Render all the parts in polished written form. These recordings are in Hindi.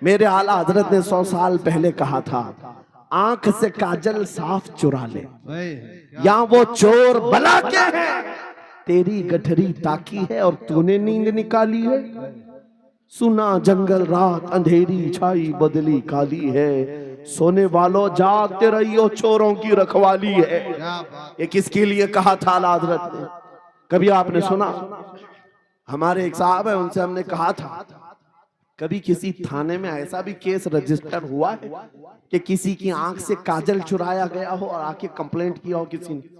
मेरे आला हजरत ने 100 साल पहले कहा था, आंख से काजल साफ चुरा ले, या वो चोर बला के है, तेरी गठरी ताकी है और तूने नींद निकाली है। सुना जंगल रात अंधेरी छाई बदली काली है, सोने वालों जागते रहियो चोरों की रखवाली है। ये किसके लिए कहा था आला हजरत ने? कभी आपने सुना? हमारे एक साहब है, उनसे हमने कहा था, कभी किसी थाने में ऐसा भी केस रजिस्टर हुआ है कि किसी की आंख से काजल चुराया गया हो और आके कंप्लेंट किया हो किसी ने?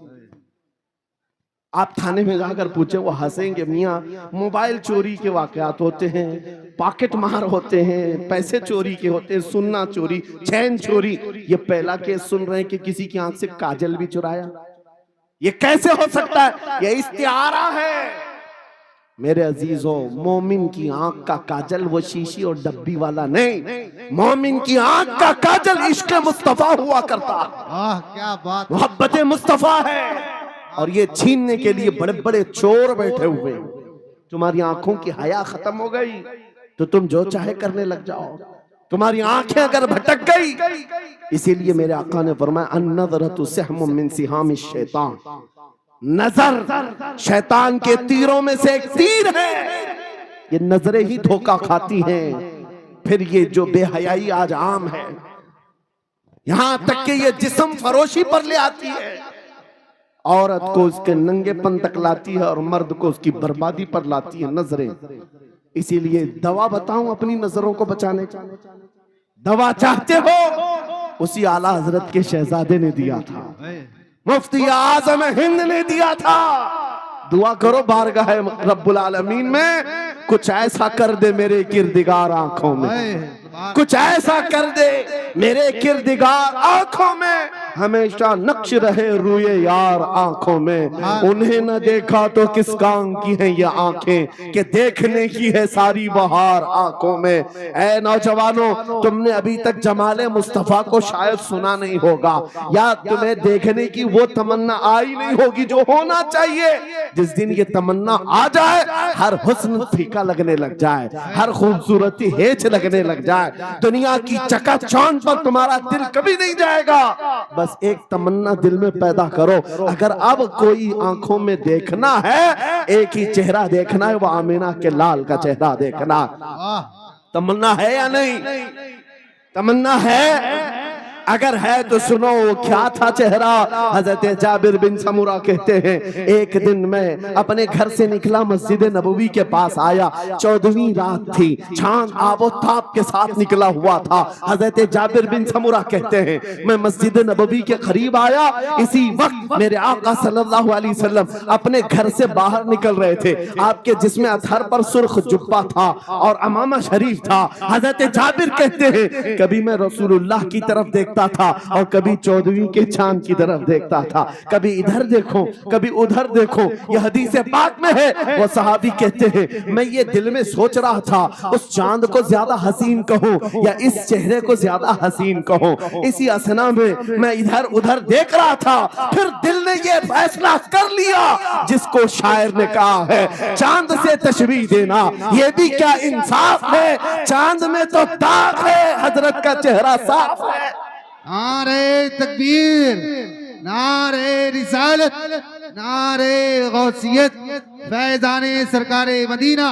आप थाने में जाकर पूछे, वो हंसेंगे। मियाँ, मोबाइल चोरी के वाकयात होते हैं, पॉकेट मार होते हैं, पैसे चोरी के होते हैं, सुन्ना चोरी, चैन चोरी। ये पहला केस सुन रहे हैं कि किसी की आंख से काजल भी चुराया। ये कैसे हो सकता है? ये इस्तिआरा है। मेरे अजीजों, मोमिन की आंख का काजल वो शीशी और डब्बी वाला नहीं, मोमिन की आंख का काजल इश्क मुस्तफा हुआ करता। क्या बात, मोहब्बत मुस्तफा है। और ये छीनने के लिए बड़े बड़े चोर बैठे हुए। तुम्हारी आंखों की हया खत्म हो गई तो तुम जो चाहे करने लग जाओ। तुम्हारी आंखें अगर भटक गई, इसीलिए मेरे आका ने फरमाया, अन्नज़रतु सहमुम मिन सिहामिश शैतान, नजर शैतान के तीरों में से एक तीर है। ये नजरें ही धोखा खाती हैं। फिर ये जो बेहयाई आज आम है, यहां तक कि ये जिस्म फरोशी पर ले आती है, औरत को उसके नंगेपन तक लाती है और मर्द को उसकी बर्बादी पर लाती है नजरें। इसीलिए दवा बताऊं अपनी नजरों को बचाने का? दवा चाहते हो? उसी आला हजरत के शहजादे ने दिया था, मुफ्ती आजम हिंद ने दिया था। दुआ करो बारगाह रब्बुल आलमीन में, कुछ ऐसा कर दे मेरे किरदिगार आंखों में, कुछ ऐसा कर दे मेरे किरदिगार आंखों में, हमेशा नक्श रहे रूए यार आंखों में। उन्हें न देखा तो किस काम की है ये आंखें, कि देखने की है सारी बहार आंखों में। ऐ नौजवानों, तुमने अभी तक जमाले मुस्तफा को शायद सुना नहीं होगा, या तुम्हें देखने की वो तमन्ना आई नहीं होगी जो होना चाहिए। जिस दिन ये तमन्ना आ जाए, हर हुस्न फीका लगने लग जाए, हर खूबसूरती हेच लगने लग जाए, दुनिया की चकाचौंध पर तुम्हारा दिल कभी नहीं जाएगा। बस एक तमन्ना दिल में पैदा करो, अगर अब कोई आंखों में देखना है, एक ही चेहरा देखना है, वो आमीना के लाल का चेहरा देखना। तमन्ना है या नहीं? तमन्ना है? अगर है तो सुनो, क्या था चेहरा? हजरत जाबिर बिन समूरा कहते हैं, एक दिन मैं अपने घर से निकला, मस्जिद नबवी के पास आया, 14वीं रात थी, चांद आबोताब के साथ निकला हुआ था। हजरत जाबिर बिन समूरा कहते हैं, मैं मस्जिद नबवी के करीब आया, इसी वक्त मेरे आका सल्लल्लाहु अलैहि वसल्लम अपने घर से बाहर निकल रहे थे। आपके जिस्म अतहर पर सुर्ख जुब्बा था और अमामा शरीफ था। हजरत जाबिर कहते हैं, कभी मैं रसूलुल्लाह की तरफ देखता था और कभी 14वीं के चांद की तरफ देखता था, कभी इधर देखो कभी उधर देखो। यह हदीस पाक में है। वो सहाबी कहते हैं, मैं ये दिल में सोच रहा था, उस चांद को ज्यादा हसीन कहूं या इस चेहरे को ज्यादा हसीन कहूं। इसी असना में मैं इधर उधर देख रहा था, फिर दिल ने ये फैसला कर लिया, जिसको शायर ने कहा है, चांद से तशबीह देना ये भी क्या इंसाफ है, चांद में तो दाग है, हजरत का चेहरा साफ है। नारे तकबीर, नारे रिसालत, नारे गौसियत, फैज़ाने सरकारे मदीना,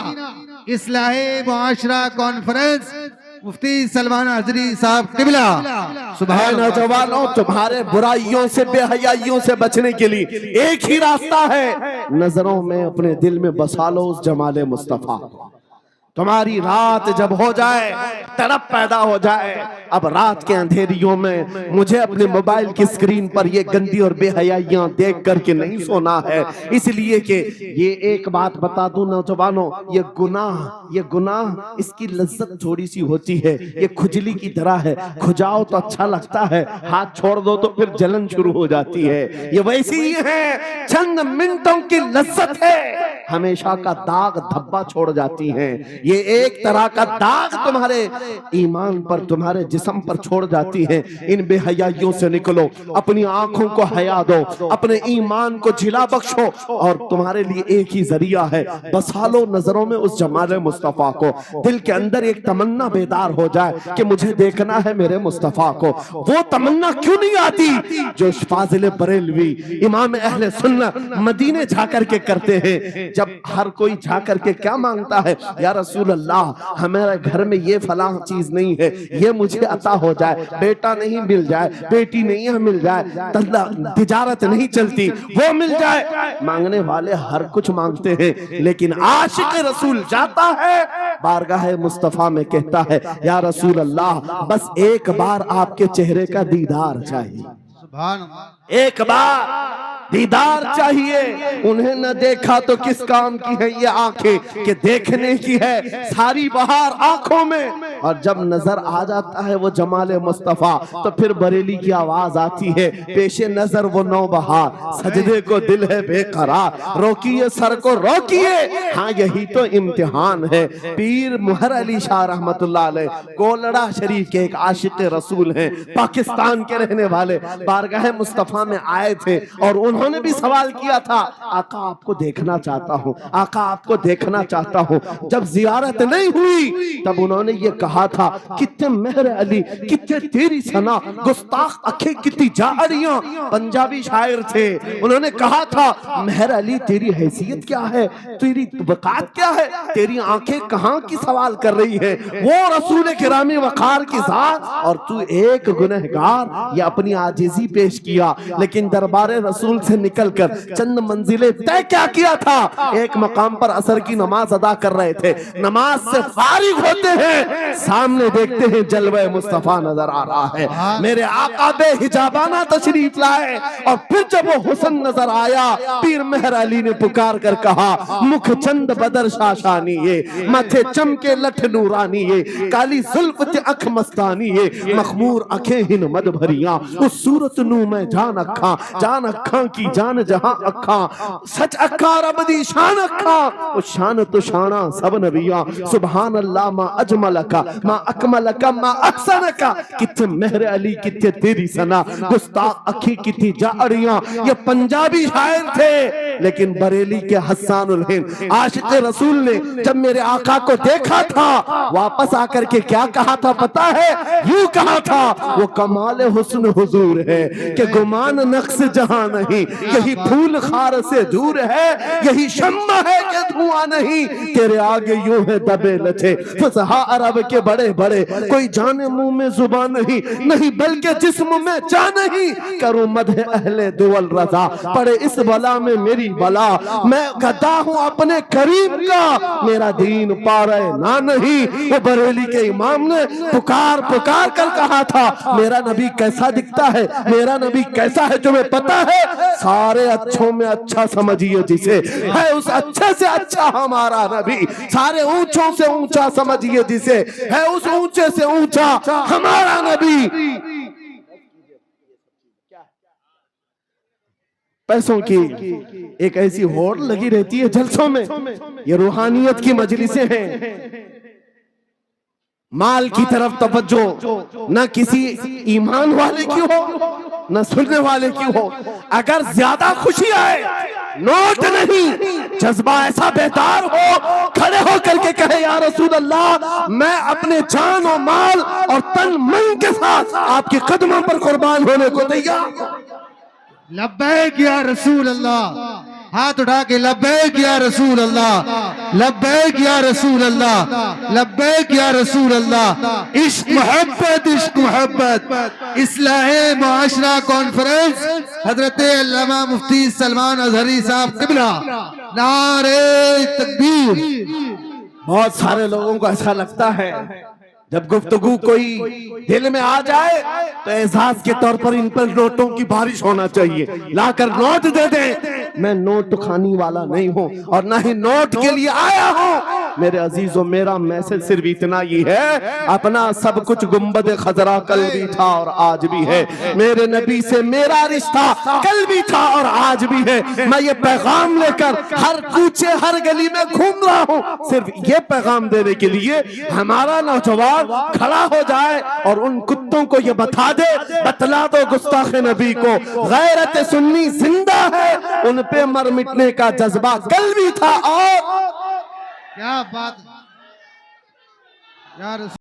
इस्लाहे मुआशरा कॉन्फ्रेंस, मुफ्ती सलमान हजरी साहब किबला। सुभान नौजवानों, तुम्हारे बुराइयों से बेहयाइयों से बचने के लिए एक ही रास्ता है, नजरों में अपने दिल में बसा लो उस जमाले मुस्तफा। तुम्हारी रात जब हो जाए, तड़प पैदा हो जाए, अब रात के अंधेरियों में मुझे अपने मोबाइल की स्क्रीन पर ये गंदी और बेहयाइयां देख करके नहीं सोना है। इसलिए कि ये एक बात बता दूं नौजवानों, ये गुनाह इसकी लज्जत थोड़ी सी होती है, ये खुजली की तरह है, खुजाओ तो अच्छा लगता है, हाथ छोड़ दो तो फिर जलन शुरू हो जाती है। ये वैसी ही है, चंद मिनटों की लज्जत है, हमेशा का दाग धब्बा छोड़ जाती हैं। ये एक तरह का दाग तुम्हारे ईमान पर, तुम्हारे जिस्म पर छोड़ जाती हैं। इन बेहयाइयों से निकलो, अपनी आंखों को हया दो, अपने ईमान को झिला बख्शो, और तुम्हारे लिए एक ही जरिया है, बसा लो नजरों में उस जमाल मुस्तफा को। दिल के अंदर एक तमन्ना बेदार हो जाए कि मुझे देखना है मेरे मुस्तफा को। वो तमन्ना क्यों नहीं आती जो फाजिल बरेलवी इमाम अहले सुन्नत मदीने जाकर के करते हैं। जब हर कोई जाकर के क्या मांगता है, या रसूल अल्लाह हमारे घर में ये फलां चीज नहीं है, ये मुझे अता हो जाए, बेटा नहीं मिल जाए, बेटी नहीं मिल जाए, तिजारत नहीं चलती, वो मिल जाए। मांगने वाले हर कुछ मांगते हैं, लेकिन आशिक रसूल जाता है बारगाह मुस्तफा में, कहता है या रसूल अल्लाह बस एक बार आपके चेहरे का दीदार चाहिए, सुभान अल्लाह। एक बार दीदार चाहिए। उन्हें न देखा तो किस काम की है ये आंखें कि देखने की है सारी बहार आंखों में। और जब नजर आ जाता है वो जमाले मुस्तफा, तो फिर बरेली की आवाज आती है, पेशे नजर वो नौबहार, सजदे को दिल है बेकरार, रोकिए सर को रोकिए, हाँ यही तो इम्तिहान है। पीर मुहर अली शाह रहमतुल्लाह अलैह कोलड़ा शरीफ के एक आशिक रसूल हैं, पाकिस्तान के रहने वाले, बारगाह मुस्तफा में आए थे और उन्होंने भी सवाल किया था, आका आपको देखना चाहता हूँ, आका आपको देखना चाहता हूँ। जब जियारत नहीं हुई तब उन्होंने ये कहा था, कितने मेहर अली, कितने तेरी सना, गुस्ताख अखे कितनी जाड़ियां। पंजाबी शायर थे, उन्होंने कहा था मेहर अली तेरी हैसियत क्या है, तेरी वकात क्या है, तेरी आंखें कहाँ की सवाल कर रही है, वो रसूल किरामी वकार की जात, और तू एक गुनहगार। ये अपनी आजिजी पेश किया, लेकिन दरबारे रसूल से निकलकर चंद मंजिलें तय क्या किया था। एक मकाम पर असर की नमाज अदा कर रहे थे, नमाज से फारिग होते हैं, सामने देखते हैं जलवे मुस्तफा नजर आ रहा है। मेरे आका बेहिजाबाना तशरीफ लाए, और फिर जब वो हुस्न नजर आया, पीर मेहर अली ने पुकार कर कहा, मुख चंद बदर शाशानी ये, माथे चमके लठ नूरानी ये, काली जुल्फ ते अख मस्तानी ये, मखमूर अखे हिन मद भरिया, उस सूरत नू मैं जान अखा की जान जहां अखा, सच अखा रब दी शान अखा, उस शान तो शाना सब नबिया। सुभान अल्लाह मा अजमल का, मा अकमल का, मा अहसन का, कितने मेहर अली कितने तेरी सना, गुस्ताख अखी कितनी जाड़ियां। ये पंजाबी शायर थे, लेकिन बरेली के हस्सानुल हिंद आशिक रसूल ने जब मेरे आका को देखा था, वापस आकर के क्या कहा था पता है, यूं कहा था, वो कमाल हुस्न हुजूर है कि गुमान नक्श जहां नहीं, यही फूल खार से दूर है, यही शम्मा है कि धुआं नहीं, तेरे आगे यूं है दबे लचे फसहा अरब के बड़े बड़े, कोई जाने मुंह में जुबान नहीं, नहीं बल्कि जिस्म में जान नहीं, करूं मदह अहले दुवल रजा, पड़े इस बला में मेरी बला, मैं गदा हूं अपने करीम का, मेरा दीन पा रहे ना नहीं। वो बरेली के इमाम ने पुकार पुकार कर कहा था, मेरा नबी कैसा दिखता है, मेरा नबी कैसा है, तुम्हें पता है, सारे अच्छों में अच्छा समझिए जिसे, है उस अच्छे से अच्छा हमारा नबी, सारे ऊंचों से ऊंचा समझिए जिसे, है उस ऊंचे से ऊंचा हमारा नबी। पैसों की एक ऐसी होड़ लगी रहती है जलसों में, ये रूहानियत की मजलिसें हैं, माल की तरफ तवज्जो न किसी ईमान वाले की हो न सुनने वाले की हो। अगर ज्यादा खुशी आए, नोट नहीं, जज्बा ऐसा बेदार हो, खड़े होकर के कहे या रसूल अल्लाह मैं अपने जान और माल और तन मन के साथ आपके कदमों पर कुर्बान होने को तैयार। लब्बैक या रसूल अल्लाह, हाथ उठा के लब्बैक या रसूल अल्लाह, लब्बैक या रसूल अल्लाह, लब्बैक या रसूल अल्लाह। इश्क मोहब्बत इस्लाहे मुआशरा कॉन्फ्रेंस हजरत अल्लामा मुफ्ती सलमान अजहरी साहब किबला, नारे तकबीर। बहुत सारे लोगों को ऐसा लगता है जब गुफ्तगू कोई दिल में आ जाए तो एहसास के तौर पर इन पर नोटों की बारिश होना चाहिए। लाकर नोट दे दे। मैं नोट खानी वाला नहीं हूं और ना ही नोट के लिए आया हूं। मेरे अजीजों, मेरा मैसेज सिर्फ इतना ही है, अपना सब कुछ गुंबद खजरा कल भी था और आज भी है। मेरे नबी से मेरा रिश्ता कल भी था और आज भी है। मैं ये पैगाम लेकर हर कूचे हर गली में घूम रहा हूं, सिर्फ ये पैगाम देने के लिए हमारा नौजवान खड़ा हो जाए और उन कुत्तों को ये बतला दो गुस्ताख नबी को, गैरत सुन्नी जिंदा है, उन पे मर मिटने का जज्बा कल भी था और क्या बात यार।